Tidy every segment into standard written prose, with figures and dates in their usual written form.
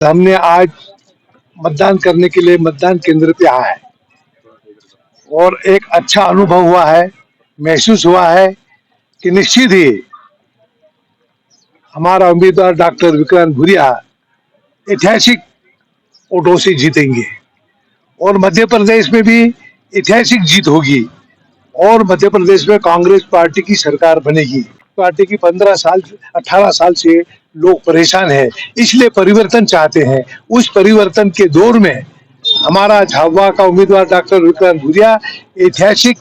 हमने आज मतदान करने के लिए मतदान केंद्र पे आए और एक अच्छा अनुभव हुआ है, महसूस हुआ है कि निश्चित ही हमारा उम्मीदवार डॉक्टर विक्रांत भूरिया ऐतिहासिक वोटों से जीतेंगे और मध्य प्रदेश में भी ऐतिहासिक जीत होगी और मध्य प्रदेश में कांग्रेस पार्टी की सरकार बनेगी। पार्टी की 18 साल से लोग परेशान हैं, इसलिए परिवर्तन चाहते हैं। उस परिवर्तन के दौर में हमारा झाबुआ का उम्मीदवार डॉक्टर विक्रांत भूरिया ऐतिहासिक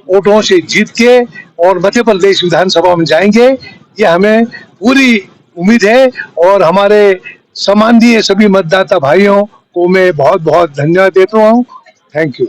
वोटों से जीत के और मध्य प्रदेश विधानसभा में जाएंगे, ये हमें पूरी उम्मीद है। और हमारे सम्माननीय सभी मतदाता भाइयों को मैं बहुत बहुत धन्यवाद देता हूँ। Thank you.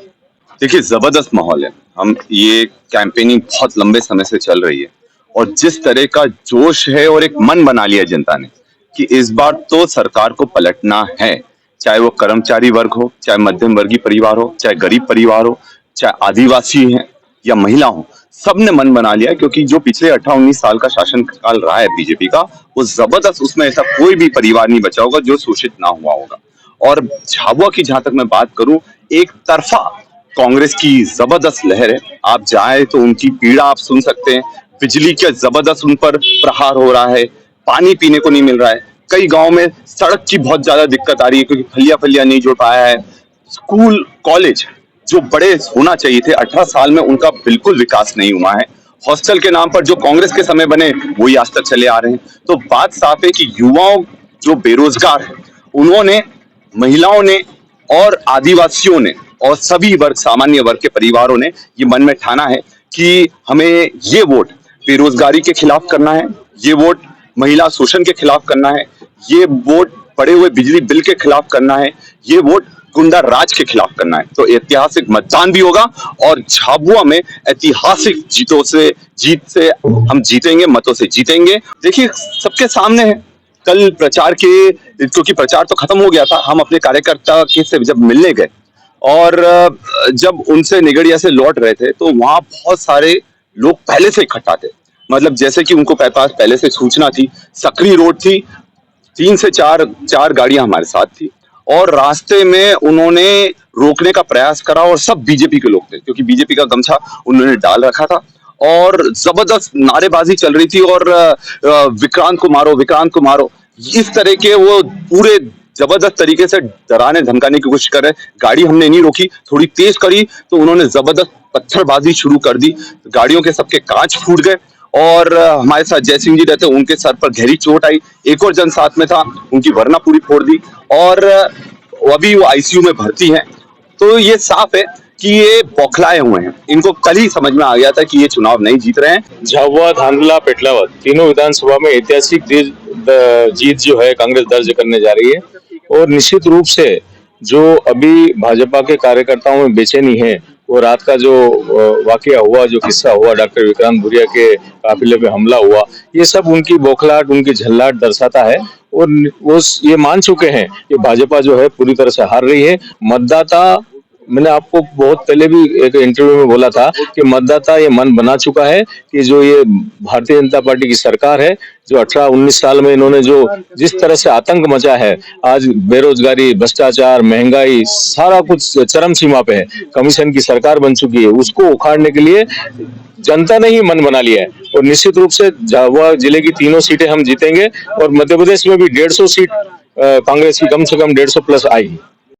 देखिए, जबरदस्त माहौल है। हम ये कैंपेनिंग बहुत लंबे समय से चल रही है और जिस तरह का जोश है और एक मन बना लिया जनता ने कि इस बार तो सरकार को पलटना है, चाहे वो कर्मचारी वर्ग हो, चाहे मध्यम वर्गीय परिवार हो, चाहे गरीब परिवार हो, चाहे आदिवासी हैं या महिला हो, सबने मन बना लिया। क्योंकि जो पिछले 18-19 साल का शासन काल रहा है बीजेपी का, वो जबरदस्त, उसमें ऐसा कोई भी परिवार नहीं बचा होगा जो शोषित ना हुआ होगा। और झाबुआ की जहां तक मैं बात करूं, एक तरफा कांग्रेस की जबरदस्त लहर है। आप जाए तो उनकी पीड़ा आप सुन सकते हैं। बिजली का जबरदस्त उन पर प्रहार हो रहा है, पानी पीने को नहीं मिल रहा है, कई गांव में सड़क की बहुत ज्यादा दिक्कत आ रही है क्योंकि फलिया नहीं जुड़ पाया है। स्कूल कॉलेज जो बड़े होना चाहिए थे 18 साल में, उनका बिल्कुल विकास नहीं हुआ है। हॉस्टल के नाम पर जो कांग्रेस के समय बने वही आज तक चले आ रहे हैं। तो बात साफ है कि युवाओं जो बेरोजगार है, उन्होंने, महिलाओं ने और आदिवासियों ने और सभी वर्ग, सामान्य वर्ग के परिवारों ने ये मन में ठाना है कि हमें ये वोट बेरोजगारी के खिलाफ करना है, ये वोट महिला शोषण के खिलाफ करना है, ये वोट बढ़े हुए बिजली बिल के खिलाफ करना है, ये वोट गुंडा राज के खिलाफ करना है। तो ऐतिहासिक मतदान भी होगा और झाबुआ में ऐतिहासिक जीत से हम जीतेंगे, मतों से जीतेंगे। देखिए, सबके सामने है। कल प्रचार के, क्योंकि प्रचार तो खत्म हो गया था, हम अपने कार्यकर्ता के से जब मिलने गए और जब उनसे निगड़िया से लौट रहे थे तो वहां बहुत सारे लोग पहले से इकट्ठा थे। मतलब जैसे कि उनको पास पहले से सूचना थी। सकरी रोड थी, 3 से 4 गाड़ियां हमारे साथ थी और रास्ते में उन्होंने रोकने का प्रयास करा और सब बीजेपी के लोग थे, क्योंकि बीजेपी का गमछा उन्होंने डाल रखा था और जबरदस्त नारेबाजी चल रही थी और विक्रांत को मारो, विक्रांत को मारो, इस तरह के वो पूरे जबरदस्त तरीके से डराने धमकाने की कोशिश कर रहे। गाड़ी हमने नहीं रोकी, थोड़ी तेज करी तो उन्होंने जबरदस्त पत्थरबाजी शुरू कर दी। गाड़ियों के सबके कांच फूट गए और हमारे साथ जय सिंह जी रहते, उनके सर पर गहरी चोट आई। एक और जन साथ में था, उनकी वरना पूरी फोड़ दी और अभी वो आईसीयू में भर्ती हैं। तो ये साफ है कि ये बौखलाए हुए हैं। इनको कल ही समझ में आ गया था कि ये चुनाव नहीं जीत रहे हैं। झाबुआ, धांधला, पेटलावद तीनों विधानसभा में ऐतिहासिक जीत जो है कांग्रेस दर्ज करने जा रही है और निश्चित रूप से जो अभी भाजपा के कार्यकर्ताओं में बेचैनी है, वो रात का जो वाकया हुआ, जो किस्सा हुआ, डॉक्टर विक्रांत भूरिया के काफिले पे हमला हुआ, ये सब उनकी बौखलाहट, उनकी झल्लाहट दर्शाता है और वो ये मान चुके हैं कि भाजपा जो है पूरी तरह से हार रही है। मतदाता, मैंने आपको बहुत पहले भी एक इंटरव्यू में बोला था कि मतदाता ये मन बना चुका है कि जो ये भारतीय जनता पार्टी की सरकार है, जो 18-19 साल में इन्होंने जो जिस तरह से आतंक मचा है, आज बेरोजगारी, भ्रष्टाचार, महंगाई, सारा कुछ चरम सीमा पे है, कमीशन की सरकार बन चुकी है, उसको उखाड़ने के लिए जनता ने ही मन बना लिया है और निश्चित रूप से झाबुआ जिले की तीनों सीटें हम जीतेंगे और मध्य प्रदेश में भी 150 सीट कांग्रेस की कम से कम 150 प्लस आएगी।